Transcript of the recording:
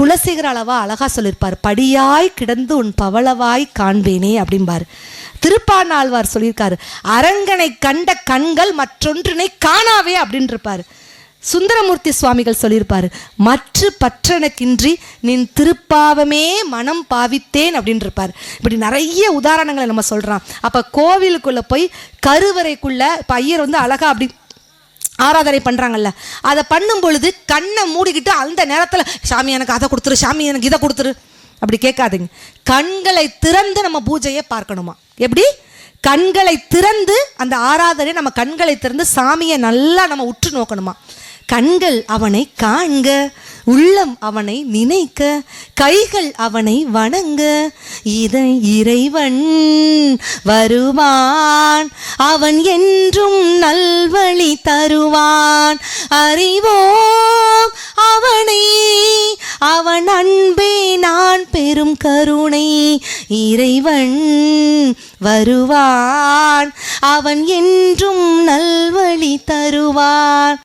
குலசேகர அளவா அழகா சொல்லியிருப்பார், படியாய் கிடந்து உன் பவளவாய் காண்பேனே அப்படிம்பார். திருப்பாணாழ்வார் சொல்லியிருக்காரு, அரங்கனை கண்ட கண்கள் மற்றொன்றினை காணாவே அப்படின்னு இருப்பார். சுந்தரமூர்த்தி சுவாமிகள் சொல்லியிருப்பாரு, மற்ற பற்றனக்கின்றி நின் திருப்பாவமே மனம் பாவித்தேன் அப்படின்னு இருப்பார். இப்படி நிறைய உதாரணங்களை நம்ம சொல்றோம். அப்ப கோவிலுக்குள்ள போய் கருவறைக்குள்ள இப்போ ஐயர் அழகா அப்படி ஆராதனை பண்ணுறாங்கல்ல, அதை பண்ணும் பொழுது கண்ணை மூடிக்கிட்டு அந்த நேரத்தில் சாமி எனக்கு அதை கொடுத்துரு, சாமி எனக்கு இதை கொடுத்துரு அப்படி கேட்காதுங்க. கண்களை திறந்து நம்ம பூஜையை பார்க்கணுமா? எப்படி? கண்களை திறந்து அந்த ஆராதனை நம்ம கண்களை திறந்து சாமியை நல்லா நம்ம உற்று நோக்கணுமா? கண்கள் அவனை காண்க, உள்ளம் அவனை நினைக்க, கைகள் அவனை வணங்க, இதை இறைவன் வருவான், அவன் என்றும் நல்வழி தருவான், அறிவோம் அவனை, அவன் அன்பே நான் பெரும் கருணை, இறைவன் வருவான், அவன் என்றும் நல்வழி தருவான்.